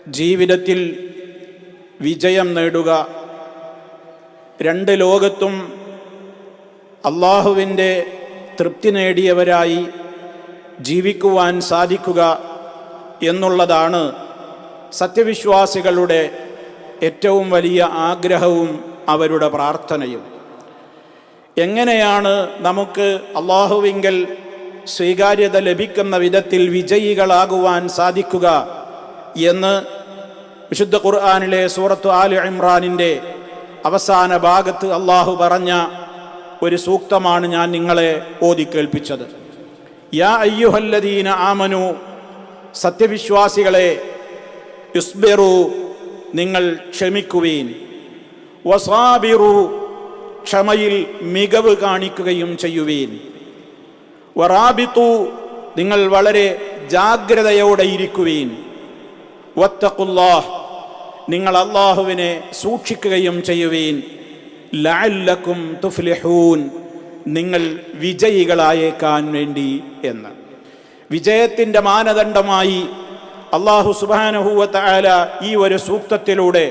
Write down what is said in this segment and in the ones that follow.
ജീവിതത്തിൽ വിജയം നേടുക, രണ്ട് ലോകത്തും അള്ളാഹുവിൻ്റെ തൃപ്തി നേടിയവരായി ജീവിക്കുവാൻ സാധിക്കുക എന്നുള്ളതാണ് സത്യവിശ്വാസികളുടെ ഏറ്റവും വലിയ ആഗ്രഹവും അവരുടെ പ്രാർത്ഥനയും. എങ്ങനെയാണ് നമുക്ക് അള്ളാഹുവിങ്കൽ സ്വീകാര്യത ലഭിക്കുന്ന വിധത്തിൽ വിജയികളാകുവാൻ സാധിക്കുക എന്ന് വിശുദ്ധ ഖുർആനിലെ സൂറത്ത് ആലി ഇമ്രാനിൻ്റെ അവസാന ഭാഗത്ത് അള്ളാഹു പറഞ്ഞ ഒരു സൂക്തമാണ് ഞാൻ നിങ്ങളെ ഓതി കേൾപ്പിച്ചത്. യാ അയ്യുഹല്ലദീന ആമനു, സത്യവിശ്വാസികളെ, ഇസ്ബിറു, നിങ്ങൾ ക്ഷമിക്കുവീൻ, വസാബിറു, ക്ഷമയിൽ മികവ് കാണിക്കുകയും ചെയ്യുവീൻ, വറാബിതു, നിങ്ങൾ വളരെ ജാഗ്രതയോടെ ഇരിക്കുവീൻ, വത്തഖുല്ലാഹ്, നിങ്ങൾ അള്ളാഹുവിനെ സൂക്ഷിക്കുകയും ചെയ്യുവീൻ, ലഅല്ലക്കും തുഫ്ലിഹൂൻ, നിങ്ങൾ വിജയികളായേക്കാൻ വേണ്ടി എന്ന്. വിജയത്തിൻ്റെ മാനദണ്ഡമായി അല്ലാഹു സുബ്ഹാനഹു വ തആല ഈ ഒരു സൂക്തത്തിലൂടെ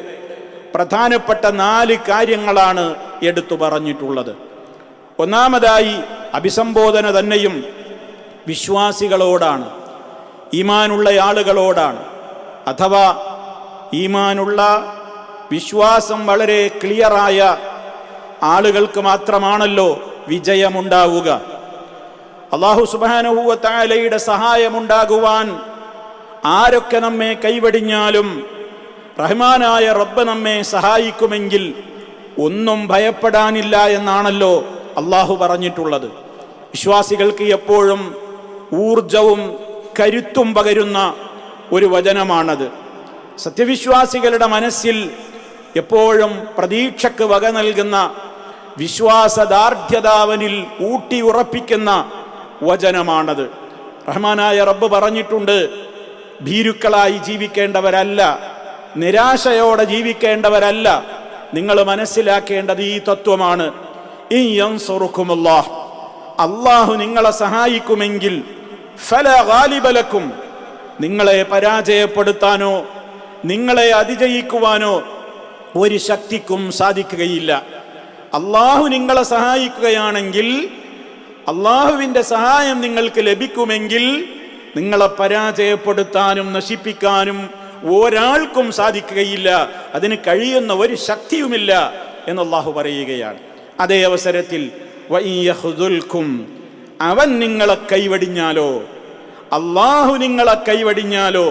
പ്രധാനപ്പെട്ട 4 കാര്യങ്ങളാണ് എടുത്തു പറഞ്ഞിട്ടുള്ളത്. ഒന്നാമതായി അഭിസംബോധന തന്നെയും വിശ്വാസികളോടാണ്, ഈമാനുള്ള ആളുകളോടാണ്. അഥവാ ഈമാനുള്ള, വിശ്വാസം വളരെ ക്ലിയറായ ആളുകൾക്ക് മാത്രമാണല്ലോ വിജയമുണ്ടാവുക. അല്ലാഹു സുബ്ഹാനഹു വ തആലയുടെ സഹായമുണ്ടാകുവാൻ ആരൊക്കെ നമ്മെ കൈവടിഞ്ഞാലും റഹ്മാനായ റബ്ബ് നമ്മെ സഹായിക്കുമെങ്കിൽ ഒന്നും ഭയപ്പെടാനില്ല എന്നാണല്ലോ അല്ലാഹു പറഞ്ഞിട്ടുള്ളത്. വിശ്വാസികൾക്ക് എപ്പോഴും ഊർജവും കരുത്തും പകരുന്ന ഒരു വചനമാണത്. സത്യവിശ്വാസികളുടെ മനസ്സിൽ എപ്പോഴും പ്രതീക്ഷക്ക് വക നൽകുന്ന, വിശ്വാസദാർഢ്യതാവനിൽ ഊട്ടി ഉറപ്പിക്കുന്ന വചനമാണത്. റഹ്മാനായ റബ്ബ് പറഞ്ഞിട്ടുണ്ട്, ഭീരുക്കളായി ജീവിക്കേണ്ടവരല്ല, നിരാശയോടെ ജീവിക്കേണ്ടവരല്ല. നിങ്ങൾ മനസ്സിലാക്കേണ്ടത് ഈ തത്വമാണ്. ഇൻ യൻസുറുക്കുമുല്ലാഹ്, അല്ലാഹു നിങ്ങളെ സഹായിക്കുമെങ്കിൽ ഫലാ ഗാലിബ ലക്കും, നിങ്ങളെ പരാജയപ്പെടുത്താനോ നിങ്ങളെ അതിജയിക്കുവാനോ ഒരു ശക്തിക്കും സാധിക്കുകയില്ല. അല്ലാഹു നിങ്ങളെ സഹായിക്കുകയാണെങ്കിൽ, അല്ലാഹുവിൻ്റെ സഹായം നിങ്ങൾക്ക് ലഭിക്കുമെങ്കിൽ നിങ്ങളെ പരാജയപ്പെടുത്താനും നശിപ്പിക്കാനും ഒരാൾക്കും സാധിക്കുകയില്ല, അതിന് കഴിയുന്ന ഒരു ശക്തിയുമില്ല എന്ന് അല്ലാഹു പറയുകയാണ്. അതേ അവസരത്തിൽ വഇൻ യഖ്ദുൽകും, അവൻ നിങ്ങളെ കൈവടിഞ്ഞാലോ, അല്ലാഹു നിങ്ങളെ കൈവടിഞ്ഞാലോ,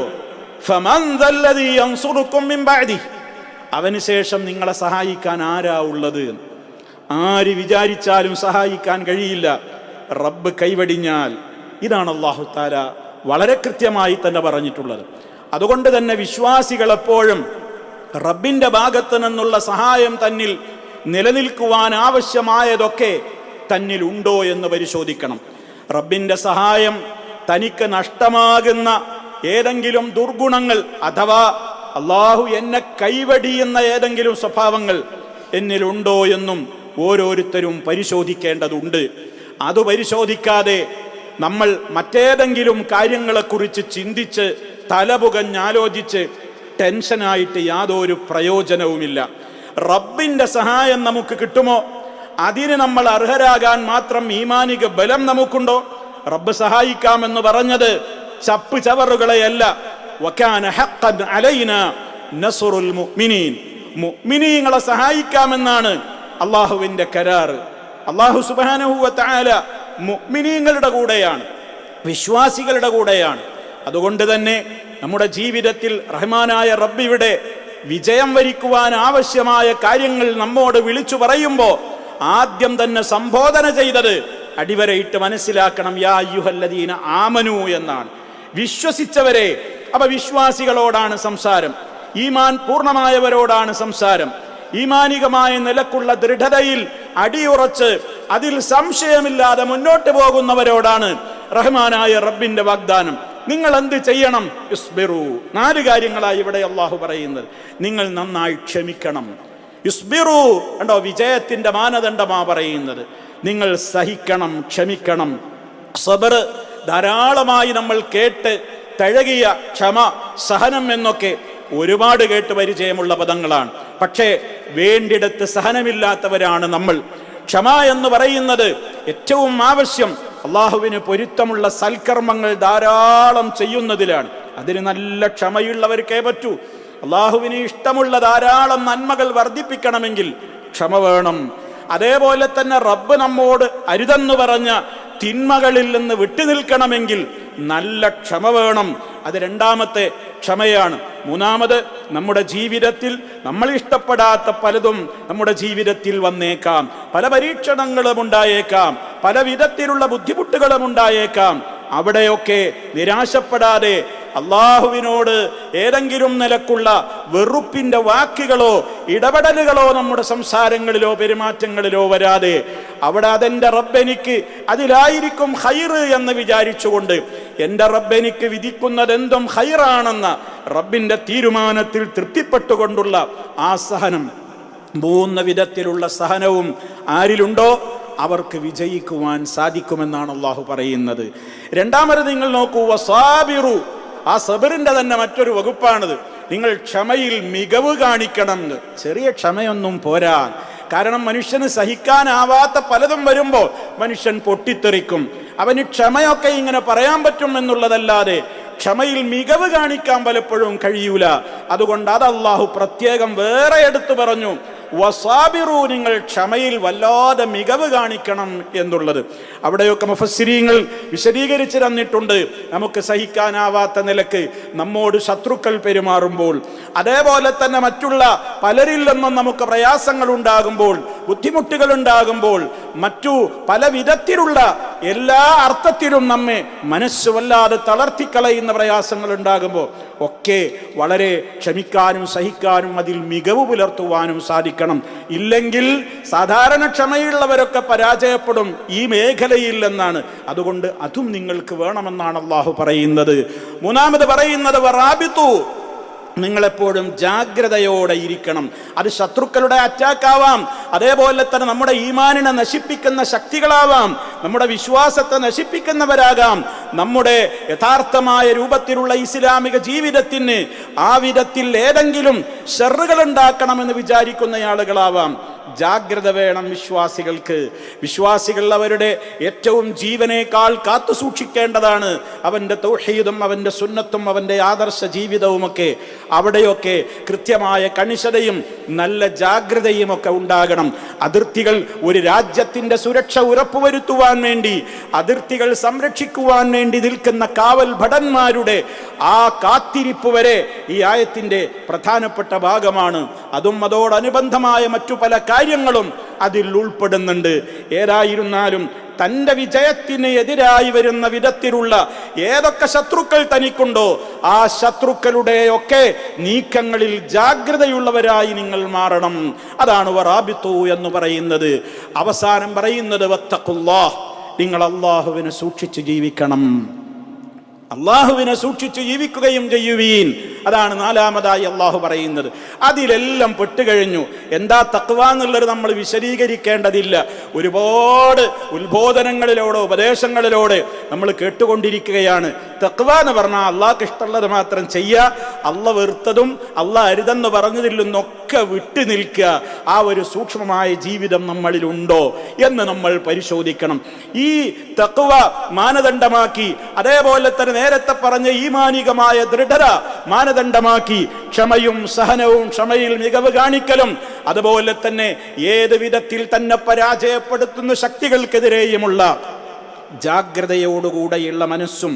ഫമൻ ദല്ലദീ യൻസുറുകും മിൻ ബഅദി, അവന് ശേഷം നിങ്ങളെ സഹായിക്കാൻ ആരാ ഉള്ളത്? ആര് വിചാരിച്ചാലും സഹായിക്കാൻ കഴിയില്ല. റബ്ബ് കൈവടിഞ്ഞാൽ, ഇതാണ് അല്ലാഹു തആല വളരെ കൃത്യമായി തന്നെ പറഞ്ഞിട്ടുള്ളത്. അതുകൊണ്ട് തന്നെ വിശ്വാസികൾ എപ്പോഴും റബ്ബിൻ്റെ ഭാഗത്ത് നിന്നുള്ള സഹായം തന്നിൽ നിലനിൽക്കുവാൻ ആവശ്യമായതൊക്കെ തന്നിൽ ഉണ്ടോ എന്ന് പരിശോധിക്കണം. റബ്ബിൻ്റെ സഹായം തനിക്ക് നഷ്ടമാകുന്ന ഏതെങ്കിലും ദുർഗുണങ്ങൾ അഥവാ അല്ലാഹു എന്നെ കൈവടിയുന്ന ഏതെങ്കിലും സ്വഭാവങ്ങൾ എന്നിലുണ്ടോ എന്നും ഓരോരുത്തരും പരിശോധിക്കേണ്ടതുണ്ട്. അത് പരിശോധിക്കാതെ നമ്മൾ മറ്റേതെങ്കിലും കാര്യങ്ങളെക്കുറിച്ച് ചിന്തിച്ച് തലപുകഞ്ഞാലോചിച്ച് ടെൻഷനായിട്ട് യാതൊരു പ്രയോജനവുമില്ല. റബ്ബിൻ്റെ സഹായം നമുക്ക് കിട്ടുമോ? അതിന് നമ്മൾ അർഹരാകാൻ മാത്രം ഈമാനിക ബലം നമുക്കുണ്ടോ? റബ്ബ് സഹായിക്കാമെന്ന് പറഞ്ഞത് ചപ്പ് ചവറുകളെയല്ല. വകാന ഹഖ്ഖൻ അലൈനാ നസ്റുൽ മുഅ്മിനീൻ, മുഅ്മിനീങ്ങളെ സഹായിക്കാമെന്നാണ് അല്ലാഹുവിൻ്റെ കരാറ്. അല്ലാഹു സുബ്ഹാനഹു വ തആല മുഅ്മിനീങ്ങളുടെ കൂടെയാണ്, വിശ്വാസികളുടെ കൂടെയാണ്. അതുകൊണ്ട് തന്നെ നമ്മുടെ ജീവിതത്തിൽ റഹ്മാനായ റബ്ബിവിടെ വിജയം വരിക്കുവാൻ ആവശ്യമായ കാര്യങ്ങൾ നമ്മോട് വിളിച്ചു പറയുമ്പോൾ ആദ്യം തന്നെ സംബോധന ചെയ്തത് അടിവരയിട്ട് മനസ്സിലാക്കണം, യാ അയ്യുഹല്ലദീന ആമനു എന്നാണ്. വിശ്വസിച്ചവരെ. അപ്പൊ വിശ്വാസികളോടാണ് സംസാരം, ഈമാൻ പൂർണ്ണമായവരോടാണ് സംസാരം. ഈമാനികമായ നിലക്കുള്ള ദൃഢതയിൽ അടിയുറച്ച് അതിൽ സംശയമില്ലാതെ മുന്നോട്ട് പോകുന്നവരോടാണ് റഹ്മാനായ റബ്ബിന്റെ വാഗ്ദാനം. നിങ്ങൾ എന്ത് ചെയ്യണം? ഇസ്ബിറു. 4 കാര്യങ്ങളായി ഇവിടെ അല്ലാഹു പറയുന്നത്. നിങ്ങൾ നന്നായി ക്ഷമിക്കണം. ഇസ്ബിറു കണ്ടോ, വിജയത്തിന്റെ മാനദണ്ഡമാ പറയുന്നത്. നിങ്ങൾ സഹിക്കണം, ക്ഷമിക്കണം. സബർ ധാരാളമായി നമ്മൾ കേട്ട് തഴകിയ ക്ഷമ, സഹനം എന്നൊക്കെ ഒരുപാട് കേട്ട് പരിചയമുള്ള പദങ്ങളാണ്. പക്ഷേ വേണ്ടിടത്ത് സഹനമില്ലാത്തവരാണ് നമ്മൾ. ക്ഷമ എന്ന് പറയുന്നത് ഏറ്റവും ആവശ്യം അള്ളാഹുവിന് പൊരുത്തമുള്ള സൽക്കർമ്മങ്ങൾ ധാരാളം ചെയ്യുന്നതിലാണ്. അതിന് നല്ല ക്ഷമയുള്ളവർക്കേ പറ്റൂ. അള്ളാഹുവിന് ഇഷ്ടമുള്ള ധാരാളം നന്മകൾ വർദ്ധിപ്പിക്കണമെങ്കിൽ ക്ഷമ വേണം. അതേപോലെ തന്നെ റബ്ബ് നമ്മോട് അരുതെന്ന് പറഞ്ഞ തിന്മകളിൽ നിന്ന് വിട്ടുനിൽക്കണമെങ്കിൽ നല്ല ക്ഷമ വേണം. അത് രണ്ടാമത്തെ ക്ഷമയാണ്. മൂന്നാമത്, നമ്മുടെ ജീവിതത്തിൽ നമ്മൾ ഇഷ്ടപ്പെടാത്ത പലതും നമ്മുടെ ജീവിതത്തിൽ വന്നേക്കാം. പല പരീക്ഷണങ്ങളും ഉണ്ടായേക്കാം, പല വിധത്തിലുള്ള ബുദ്ധിമുട്ടുകളും ഉണ്ടായേക്കാം. അവിടെയൊക്കെ നിരാശപ്പെടാതെ അള്ളാഹുവിനോട് ഏതെങ്കിലും നിലക്കുള്ള വെറുപ്പിന്റെ വാക്കുകളോ ഇടപെടലുകളോ നമ്മുടെ സംസാരങ്ങളിലോ പെരുമാറ്റങ്ങളിലോ വരാതെ അവിടെ അതെന്റെ റബ്ബെനിക്ക് അതിലായിരിക്കും ഖൈറ് എന്ന് വിചാരിച്ചുകൊണ്ട് എൻ്റെ റബ്ബെനിക്ക് വിധിക്കുന്നതെന്തും ഖൈറാണെന്ന റബ്ബിന്റെ തീരുമാനത്തിൽ തൃപ്തിപ്പെട്ടുകൊണ്ടുള്ള ആ സഹനം, 3 വിധത്തിലുള്ള സഹനവും ആരിലുണ്ടോ അവർക്ക് വിജയിക്കുവാൻ സാധിക്കുമെന്നാണ് അള്ളാഹു പറയുന്നത്. രണ്ടാമത് നിങ്ങൾ നോക്കൂ, വസാബിറു. ആ സബറിന്റെ തന്നെ മറ്റൊരു വകുപ്പാണിത്. നിങ്ങൾ ക്ഷമയിൽ മികവ് കാണിക്കണം. ചെറിയ ക്ഷമയൊന്നും പോരാ. കാരണം മനുഷ്യന് സഹിക്കാനാവാത്ത പലതും വരുമ്പോൾ മനുഷ്യൻ പൊട്ടിത്തെറിക്കും. അവന് ക്ഷമയൊക്കെ ഇങ്ങനെ പറയാൻ പറ്റും എന്നുള്ളതല്ലാതെ ക്ഷമയിൽ മികവ് കാണിക്കാൻ പലപ്പോഴും കഴിയൂല. അതുകൊണ്ട് അത് അള്ളാഹു പ്രത്യേകം വേറെ എടുത്തു പറഞ്ഞു, വസാബിറു, നിങ്ങൾ ക്ഷമയിൽ വല്ലാതെ മികവ് കാണിക്കണം എന്നുള്ളത്. അവിടെയൊക്കെ മുഫസ്സിരീങ്ങൾ വിശദീകരിച്ച് തന്നിട്ടുണ്ട്. നമുക്ക് സഹിക്കാനാവാത്ത നിലക്ക് നമ്മോട് ശത്രുക്കൾ പെരുമാറുമ്പോൾ, അതേപോലെ തന്നെ മറ്റുള്ള പലരിൽ നിന്നും നമുക്ക് പ്രയാസങ്ങൾ ഉണ്ടാകുമ്പോൾ, ബുദ്ധിമുട്ടുകൾ ഉണ്ടാകുമ്പോൾ, മറ്റു പല വിധത്തിലുള്ള എല്ലാ അർത്ഥത്തിലും നമ്മെ മനസ്സ് വല്ലാതെ തളർത്തിക്കളയുന്ന പ്രയാസങ്ങൾ ഉണ്ടാകുമ്പോൾ ഒക്കെ വളരെ ക്ഷമിക്കാനും സഹിക്കാനും അതിൽ മികവ് പുലർത്തുവാനും സാധിക്കണം. ഇല്ലെങ്കിൽ സാധാരണ ക്ഷമയുള്ളവരൊക്കെ പരാജയപ്പെടും ഈ മേഖലയിൽ എന്നാണ്. അതുകൊണ്ട് അതും നിങ്ങൾക്ക് വേണമെന്നാണ് അള്ളാഹു പറയുന്നത്. മൂന്നാമത് പറയുന്നത് വറാബിതു, നിങ്ങളെപ്പോഴും ജാഗ്രതയോടെ ഇരിക്കണം. അത് ശത്രുക്കളുടെ അറ്റാക്കാവാം, അതേപോലെ തന്നെ നമ്മുടെ ഈമാനിനെ നശിപ്പിക്കുന്ന ശക്തികളാവാം, നമ്മുടെ വിശ്വാസത്തെ നശിപ്പിക്കുന്നവരാകാം, നമ്മുടെ യഥാർത്ഥമായ രൂപത്തിലുള്ള ഇസ്ലാമിക ജീവിതത്തിന് ആ വിധത്തിൽ ഏതെങ്കിലും ഷർറുകൾ ഉണ്ടാക്കണമെന്ന് വിചാരിക്കുന്ന ആളുകളാവാം. ജാഗ്രത വേണം വിശ്വാസികൾക്ക്. വിശ്വാസികൾ അവരുടെ ഏറ്റവും ജീവനേക്കാൾ കാത്തു സൂക്ഷിക്കേണ്ടതാണ് അവൻ്റെ തൗഹീദും അവൻ്റെ സുന്നത്തും അവൻ്റെ ആദർശ ജീവിതവുമൊക്കെ. അവിടെയൊക്കെ കൃത്യമായ കണിശതയും നല്ല ജാഗ്രതയും ഒക്കെ ഉണ്ടാകണം. അതിർത്തികൾ, ഒരു രാജ്യത്തിൻ്റെ സുരക്ഷ ഉറപ്പുവരുത്തുവാൻ വേണ്ടി, അതിർത്തികൾ സംരക്ഷിക്കുവാൻ വേണ്ടി നിൽക്കുന്ന കാവൽ ഭടന്മാരുടെ ആ കാത്തിരിപ്പ് വരെ ഈ ആയത്തിൻ്റെ പ്രധാനപ്പെട്ട ഭാഗമാണ്. അതും അതോടനുബന്ധമായ മറ്റു പല കാര്യങ്ങളും അതിൽ ഉൾപ്പെടുന്നുണ്ട്. ഏതായിരുന്നാലും തൻ്റെ വിജയത്തിന് എതിരായി വരുന്ന വിധത്തിലുള്ള ഏതൊക്കെ ശത്രുക്കൾ തനിക്കുണ്ടോ ആ ശത്രുക്കളുടെയൊക്കെ നീക്കങ്ങളിൽ ജാഗ്രതയുള്ളവരായി നിങ്ങൾ മാറണം. അതാണ് വറാബിത്തു എന്ന് പറയുന്നത്. അവസാനം പറയുന്നത് വത്തഖുല്ലാഹ്, നിങ്ങൾ അള്ളാഹുവിനെ സൂക്ഷിച്ച് ജീവിക്കണം. അള്ളാഹുവിനെ സൂക്ഷിച്ച് ജീവിക്കുകയും ചെയ്യുവീൻ. അതാണ് നാലാമതായി അള്ളാഹു പറയുന്നത്. അതിലെല്ലാം പെട്ടുകഴിഞ്ഞു. എന്താ തഖ്വ എന്നുള്ളത് നമ്മൾ വിശദീകരിക്കേണ്ടതില്ല. ഒരുപാട് ഉത്ബോധനങ്ങളിലൂടെ ഉപദേശങ്ങളിലൂടെ നമ്മൾ കേട്ടുകൊണ്ടിരിക്കുകയാണ്. തഖ്വ എന്ന് പറഞ്ഞാൽ അള്ളാഹ്ക്ക് ഇഷ്ടമുള്ളത് മാത്രം ചെയ്യുക, അള്ളാഹ് വെറുത്തതും അള്ളാഹ് അരുതെന്ന് പറഞ്ഞതിൽ നിന്നൊക്കെ വിട്ടു നിൽക്കുക. ആ ഒരു സൂക്ഷ്മമായ ജീവിതം നമ്മളിലുണ്ടോ എന്ന് നമ്മൾ പരിശോധിക്കണം. ഈ തഖ്വ മാനദണ്ഡമാക്കി, അതേപോലെ തന്നെ നേരത്തെ പറഞ്ഞ ഈമാനികമായ ദൃഢത മാനദണ്ഡമാക്കി ക്ഷമയും സഹനവും, ക്ഷമയിൽ മികവ് കാണിക്കലും, അതുപോലെ തന്നെ ഏത് വിധത്തിൽ തന്നെ പരാജയപ്പെടുത്തുന്ന ശക്തികൾക്കെതിരെയുമുള്ള ജാഗ്രതയോടുകൂടെയുള്ള മനസ്സും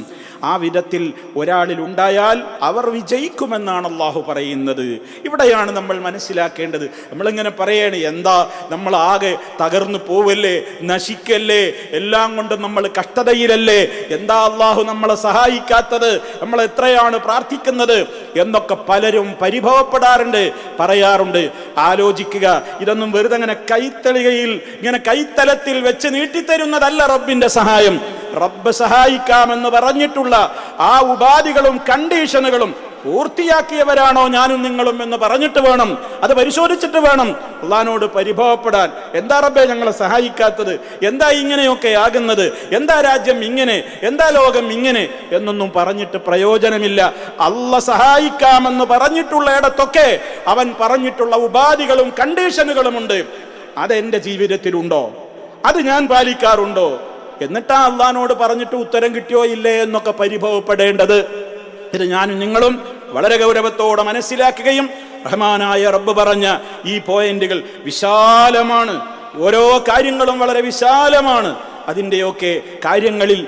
ആ വിധത്തിൽ ഒരാളിൽ ഉണ്ടായാൽ അവർ വിജയിക്കുമെന്നാണ് അള്ളാഹു പറയുന്നത്. ഇവിടെയാണ് നമ്മൾ മനസ്സിലാക്കേണ്ടത്. നമ്മളിങ്ങനെ പറയണേ, എന്താ നമ്മൾ ആകെ തകർന്നു പോവല്ലേ, നശിക്കല്ലേ, എല്ലാം കൊണ്ടും നമ്മൾ കഷ്ടതയിലല്ലേ, എന്താ അള്ളാഹു നമ്മളെ സഹായിക്കാത്തത്, നമ്മൾ എത്രയാണ് പ്രാർത്ഥിക്കുന്നത് എന്നൊക്കെ പലരും പരിഭവപ്പെടാറുണ്ട്, പറയാറുണ്ട്. ആലോചിക്കുക, ഇതൊന്നും വെറുതെ അങ്ങനെ കൈത്തളികയിൽ ഇങ്ങനെ കൈത്തലത്തിൽ വെച്ച് നീട്ടിത്തരുന്നതല്ല റബ്ബിന്റെ സഹായം. റബ്ബ് സഹായിക്കാമെന്ന് പറഞ്ഞിട്ടുള്ള ആ ഉപാധികളും കണ്ടീഷനുകളും പൂർത്തിയാക്കിയവരാണോ ഞാനും നിങ്ങളും എന്ന് പറഞ്ഞിട്ട് വേണം, അത് പരിശോധിച്ചിട്ട് വേണം അള്ളാഹിനോട് പരിഭവപ്പെടാൻ. എന്താ റബ്ബേ ഞങ്ങളെ സഹായിക്കാത്തത്, എന്താ ഇങ്ങനെയൊക്കെ ആകുന്നത്, എന്താ രാജ്യം ഇങ്ങനെ, എന്താ ലോകം ഇങ്ങനെ എന്നൊന്നും പറഞ്ഞിട്ട് പ്രയോജനമില്ല. അള്ളാഹ് സഹായിക്കാമെന്ന് പറഞ്ഞിട്ടുള്ള ഇടത്തൊക്കെ അവൻ പറഞ്ഞിട്ടുള്ള ഉപാധികളും കണ്ടീഷനുകളുമുണ്ട്. അതെന്റെ ജീവിതത്തിലുണ്ടോ, അത് ഞാൻ പാലിക്കാറുണ്ടോ, എന്നിട്ടാ അള്ളാഹിനോട് പറഞ്ഞിട്ട് ഉത്തരം കിട്ടിയോ ഇല്ലേ എന്നൊക്കെ പരിഭവപ്പെടേണ്ടത്. ഇത് ഞാനും നിങ്ങളും വളരെ ഗൗരവത്തോടെ മനസ്സിലാക്കുകയും റഹ്മാനായ റബ്ബ് പറഞ്ഞ ഈ പോയിന്റുകൾ വിശാലമാണ്, ഓരോ കാര്യങ്ങളും വളരെ വിശാലമാണ്. അതിൻ്റെയൊക്കെ കാര്യങ്ങളിൽ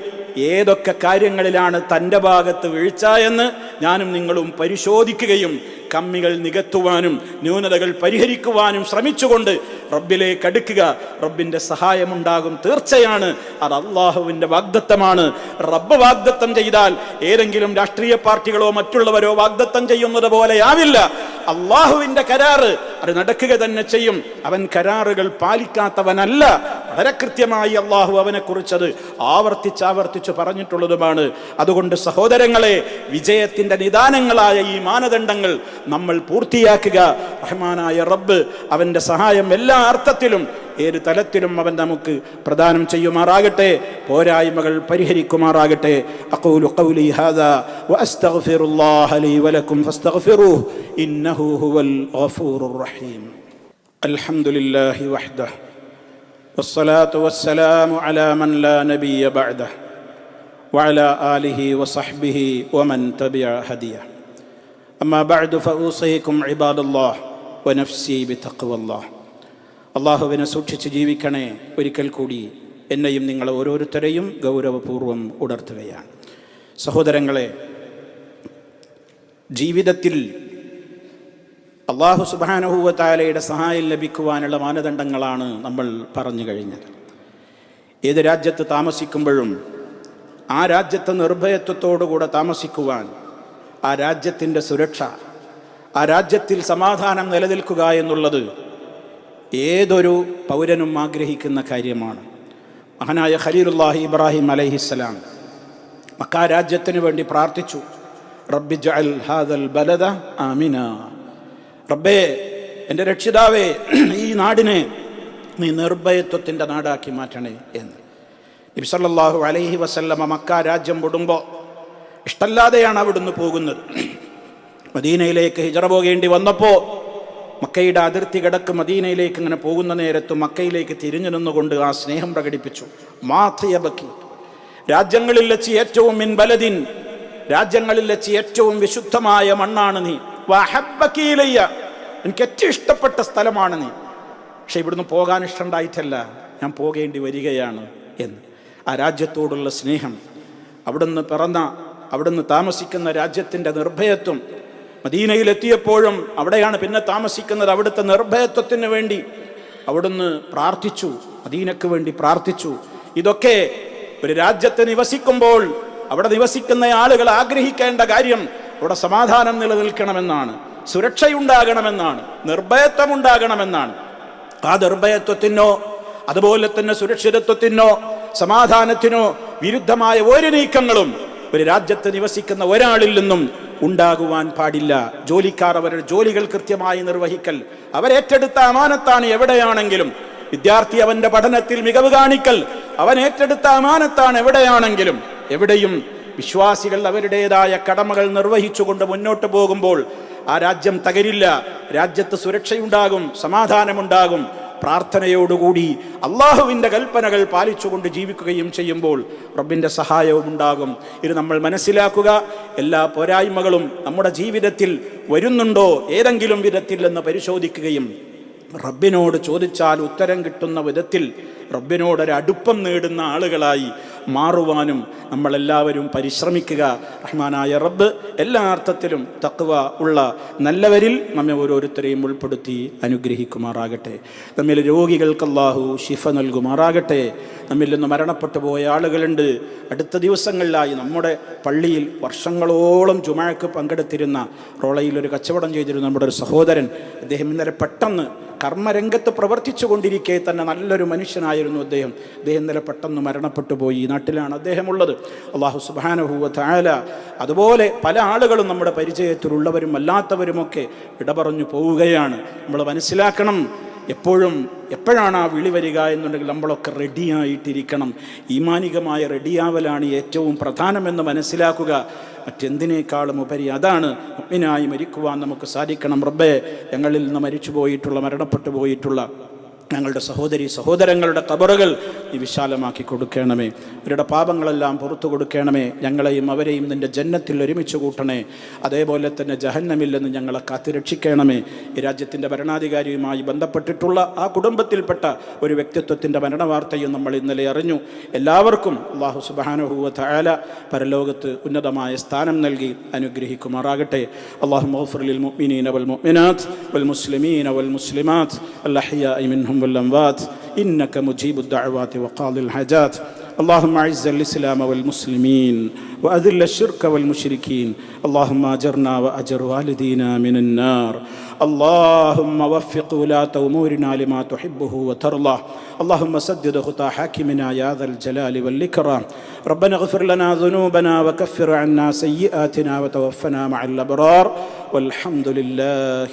ഏതൊക്കെ കാര്യങ്ങളിലാണ് തൻ്റെ ഭാഗത്ത് വീഴ്ച എന്ന് ഞാനും നിങ്ങളും പരിശോധിക്കുകയും കമ്മികൾ നികത്തുവാനും ന്യൂനതകൾ പരിഹരിക്കുവാനും ശ്രമിച്ചുകൊണ്ട് റബ്ബിലേക്ക് അടുക്കുക. റബ്ബിൻ്റെ സഹായമുണ്ടാകും, തീർച്ചയാണ്. അത് അള്ളാഹുവിൻ്റെ വാഗ്ദത്തമാണ്. റബ്ബ് വാഗ്ദത്തം ചെയ്താൽ ഏതെങ്കിലും രാഷ്ട്രീയ പാർട്ടികളോ മറ്റുള്ളവരോ വാഗ്ദത്തം ചെയ്യുന്നത് പോലെയാവില്ല. അള്ളാഹുവിൻ്റെ കരാറ് അത് നടക്കുക തന്നെ ചെയ്യും. അവൻ കരാറുകൾ പാലിക്കാത്തവനല്ല. വളരെ കൃത്യമായി അള്ളാഹു അവനെക്കുറിച്ചത് ആവർത്തിച്ച് പറഞ്ഞിട്ടുള്ളതുമാണ്. അതുകൊണ്ട് സഹോദരങ്ങളെ, വിജയത്തിൻ്റെ നിദാനങ്ങളായ ഈ മാനദണ്ഡങ്ങൾ നമ്മൾ പൂർത്തിയാക്കുക. റഹ്മാനായ റബ്ബ് അവൻ്റെ സഹായം എല്ലാ അർത്ഥത്തിലും ഏത് തലത്തിലും അവൻ നമുക്ക് പ്രദാനം ചെയ്യുമാറാകട്ടെ, പോരായ്മകൾ പരിഹരിക്കുമാറാകട്ടെ. അഖൂലു ഖൗലി ഹാദാ വഅസ്തഗ്ഫിറുല്ലാഹ ലീ വലക്കും ഫസ്തഗ്ഫിറൂഹു ഇന്നഹു ഹുവൽ ഗഫൂറുർ റഹീം. അൽഹംദുലില്ലാഹി വഹ്ദഹു വസ്സലാത്തു വസ്സലാമു അലാ മൻ ലാ നബിയ്യ ബഅദഹു വഅലാ ആലിഹി വസഹ്ബിഹി വമൻ തബിഅ ഹദിയഹു. അമ്മാ ബഅദു ഫഊസീകും ഇബാദല്ലാഹ് വനഫ്സി ബിതഖ്വല്ലാഹ്. അള്ളാഹുവിനെ സൂക്ഷിച്ച് ജീവിക്കണേ. ഒരിക്കൽ കൂടി എന്നെയും നിങ്ങളെ ഓരോരുത്തരെയും ഗൗരവപൂർവ്വം ഉണർത്തുകയാണ്. സഹോദരങ്ങളെ, ജീവിതത്തിൽ അള്ളാഹു സുബ്ഹാനഹു വ തആലയുടെ സഹായം ലഭിക്കുവാനുള്ള മാനദണ്ഡങ്ങളാണ് നമ്മൾ പറഞ്ഞു കഴിഞ്ഞത്. ഏത് രാജ്യത്ത് താമസിക്കുമ്പോഴും ആ രാജ്യത്തെ നിർഭയത്വത്തോടുകൂടെ താമസിക്കുവാൻ, ആ രാജ്യത്തിൻ്റെ സുരക്ഷ, ആ രാജ്യത്തിൽ സമാധാനം നിലനിൽക്കുക എന്നുള്ളത് ഏതൊരു പൗരനും ആഗ്രഹിക്കുന്ന കാര്യമാണ്. മഹാനായ ഖലീലുല്ലാഹി ഇബ്രാഹിം അലൈഹിസ്സലാം മക്ക രാജ്യത്തിന് വേണ്ടി പ്രാർത്ഥിച്ചു. റബ്ബി ജഅൽ ഹാദൽ ബലദ ആമിന. റബ്ബേ, എൻ്റെ രക്ഷിതാവേ, ഈ നാടിനെ നീ നിർഭയത്വത്തിൻ്റെ നാടാക്കി മാറ്റണേ എന്ന്. നബി സല്ലല്ലാഹു അലൈഹി വസല്ലമ മക്ക രാജ്യം വിടുമ്പോൾ ഇഷ്ടല്ലാതെയാണ് അവിടുന്ന് പോകുന്നത്. മദീനയിലേക്ക് ഹിജറ പോകേണ്ടി വന്നപ്പോൾ മക്കയുടെ അതിർത്തി കിടക്ക് മദീനയിലേക്ക് ഇങ്ങനെ പോകുന്ന നേരത്ത് മക്കയിലേക്ക് തിരിഞ്ഞു നിന്നുകൊണ്ട് ആ സ്നേഹം പ്രകടിപ്പിച്ചു. മാഥിയബക്കി, രാജ്യങ്ങളിൽ വെച്ച് ഏറ്റവും മിൻ ബലദിൻ, രാജ്യങ്ങളിൽ വെച്ച് ഏറ്റവും വിശുദ്ധമായ മണ്ണാണ് നീ. വഹബ്ബകീലയ്യ, എനിക്ക് ഏറ്റവും ഇഷ്ടപ്പെട്ട സ്ഥലമാണ് നീ. പക്ഷെ ഇവിടുന്ന് പോകാൻ ഇഷ്ടമുണ്ടായിട്ടല്ല, ഞാൻ പോകേണ്ടി വരികയാണ് എന്ന്. ആ രാജ്യത്തോടുള്ള സ്നേഹം, അവിടുന്ന് പിറന്ന, അവിടുന്ന് താമസിക്കുന്ന രാജ്യത്തിൻ്റെ നിർഭയത്വം. മദീനയിലെത്തിയപ്പോഴും അവിടെയാണ് പിന്നെ താമസിക്കുന്നത്. അവിടുത്തെ നിർഭയത്വത്തിന് വേണ്ടി അവിടുന്ന് പ്രാർത്ഥിച്ചു, മദീനക്ക് വേണ്ടി പ്രാർത്ഥിച്ചു. ഇതൊക്കെ ഒരു രാജ്യത്ത് നിവസിക്കുമ്പോൾ അവിടെ നിവസിക്കുന്ന ആളുകൾ ആഗ്രഹിക്കേണ്ട കാര്യം അവിടെ സമാധാനം നിലനിൽക്കണമെന്നാണ്, സുരക്ഷയുണ്ടാകണമെന്നാണ്, നിർഭയത്വമുണ്ടാകണമെന്നാണ്. ആ നിർഭയത്വത്തിനോ അതുപോലെ തന്നെ സുരക്ഷിതത്വത്തിനോ സമാധാനത്തിനോ വിരുദ്ധമായ ഒരു നീക്കങ്ങളും ഒരു രാജ്യത്ത് നിവസിക്കുന്ന ഒരാളിൽ നിന്നും ഉണ്ടാകുവാൻ പാടില്ല. ജോലിക്കാർ അവരുടെ ജോലികൾ കൃത്യമായി നിർവഹിക്കൽ അവരേറ്റെടുത്ത അമാനത്താണ്. എവിടെയാണെങ്കിലും വിദ്യാർത്ഥി അവന്റെ പഠനത്തിൽ മികവ് കാണിക്കൽ അവൻ ഏറ്റെടുത്ത അമാനത്താണ്. എവിടെയാണെങ്കിലും എവിടെയും വിശ്വാസികൾ അവരുടേതായ കടമകൾ നിർവഹിച്ചുകൊണ്ട് മുന്നോട്ട് പോകുമ്പോൾ ആ രാജ്യം തകരില്ല. രാജ്യത്ത് സുരക്ഷയുണ്ടാകും, സമാധാനമുണ്ടാകും. പ്രാർത്ഥനയോടുകൂടി അള്ളാഹുവിൻ്റെ കൽപ്പനകൾ പാലിച്ചുകൊണ്ട് ജീവിക്കുകയും ചെയ്യുമ്പോൾ റബ്ബിൻ്റെ സഹായവും ഉണ്ടാകും. ഇത് നമ്മൾ മനസ്സിലാക്കുക. എല്ലാ പോരായ്മകളും നമ്മുടെ ജീവിതത്തിൽ വരുന്നുണ്ടോ ഏതെങ്കിലും വിധത്തിൽ എന്ന് പരിശോധിക്കുകയും റബ്ബിനോട് ചോദിച്ചാൽ ഉത്തരം കിട്ടുന്ന വിധത്തിൽ റബ്ബിനോടൊരടുപ്പം നേടുന്ന ആളുകളായി മാറുവാനും നമ്മളെല്ലാവരും പരിശ്രമിക്കുക. റഹ്മാനായ റബ്ബ് എല്ലാ അർത്ഥത്തിലും തഖ്വ ഉള്ള നല്ലവരിൽ നമ്മെ ഓരോരുത്തരെയും ഉൾപ്പെടുത്തി അനുഗ്രഹിക്കുമാറാകട്ടെ. നമ്മിൽ രോഗികൾക്ക് അല്ലാഹു ശിഫ നൽകുമാറാകട്ടെ. നമ്മിൽ നിന്ന് മരണപ്പെട്ടു പോയ ആളുകളുണ്ട്. അടുത്ത ദിവസങ്ങളിലായി നമ്മുടെ പള്ളിയിൽ വർഷങ്ങളോളം ജുമഅക്ക് പങ്കെടുത്തിരുന്ന, റോളയിൽ ഒരു കച്ചവടം ചെയ്തിരുന്ന നമ്മുടെ ഒരു സഹോദരൻ, അദ്ദേഹം ഇന്നലെ പെട്ടെന്ന് കർമ്മരംഗത്ത് പ്രവർത്തിച്ചു കൊണ്ടിരിക്കെ തന്നെ നല്ലൊരു മനുഷ്യനായ ആയിരുന്നു അദ്ദേഹം ഇന്നലെ പെട്ടെന്ന് മരണപ്പെട്ടു പോയി. ഈ നാട്ടിലാണ് അദ്ദേഹമുള്ളത്. അല്ലാഹു സുബ്ഹാനഹു വ തആല അതുപോലെ പല ആളുകളും നമ്മുടെ പരിചയത്തിലുള്ളവരും അല്ലാത്തവരുമൊക്കെ ഇട പറഞ്ഞു പോവുകയാണ്. നമ്മൾ മനസ്സിലാക്കണം, എപ്പോഴാണ് ആ വിളി വരിക എന്നുണ്ടെങ്കിൽ നമ്മളൊക്കെ റെഡിയായിട്ടിരിക്കണം. ഈമാനികമായ റെഡിയാവലാണ് ഏറ്റവും പ്രധാനമെന്ന് മനസ്സിലാക്കുക. മറ്റെന്തിനേക്കാളും ഉപരി അതാണ്. മുഅ്മിനായി മരിക്കുവാൻ നമുക്ക് സാധിക്കണം. റബ്ബേ, ഞങ്ങളിൽ നിന്ന് മരിച്ചു പോയിട്ടുള്ള മരണപ്പെട്ടു പോയിട്ടുള്ള ഞങ്ങളുടെ സഹോദരങ്ങളുടെ ഖബറുകൾ നീ വിശാലമാക്കി കൊടുക്കണമേ. അവരുടെ പാപങ്ങളെല്ലാം പുറത്തു കൊടുക്കണമേ. ഞങ്ങളെയും അവരെയും നിൻ്റെ ജന്നത്തിൽ ഒരുമിച്ച് കൂട്ടണേ. അതേപോലെ തന്നെ ജഹന്നമിൽ നിന്ന് ഞങ്ങളെ കാത്തുരക്ഷിക്കണമേ. ഈ രാജ്യത്തിൻ്റെ ഭരണാധികാരിയുമായി ബന്ധപ്പെട്ടിട്ടുള്ള ആ കുടുംബത്തിൽപ്പെട്ട ഒരു വ്യക്തിത്വത്തിൻ്റെ മരണവാർത്തയും നമ്മൾ ഇന്നലെ അറിഞ്ഞു. എല്ലാവർക്കും അല്ലാഹു സുബ്ഹാനഹു വ തആല പരലോകത്ത് ഉന്നതമായ സ്ഥാനം നൽകി അനുഗ്രഹിക്കുമാറാകട്ടെ. അല്ലാഹുമ്മ ഗ്ഫിർ ലിൽ മുഅ്മിനീന വൽ മുഅ്മിനാത്ത് വൽ മുസ്ലിമീന വൽ മുസ്ലിമാത്ത് അൽ അഹ്യാഇ മിൻഹും والأموات إنك مجيب الدعوات وقاضي الحاجات. اللهم أعز الإسلام والمسلمين وأذل الشرك والمشركين. اللهم أجرنا وأجر والدينا من النار. اللهم وفق ولاة أمورنا لما تحبه وترضاه. اللهم سدد خطى حاكمنا يا ذا الجلال والإكرام. ربنا اغفر لنا ذنوبنا وكفر عنا سيئاتنا وتوفنا مع الأبرار والحمد لله.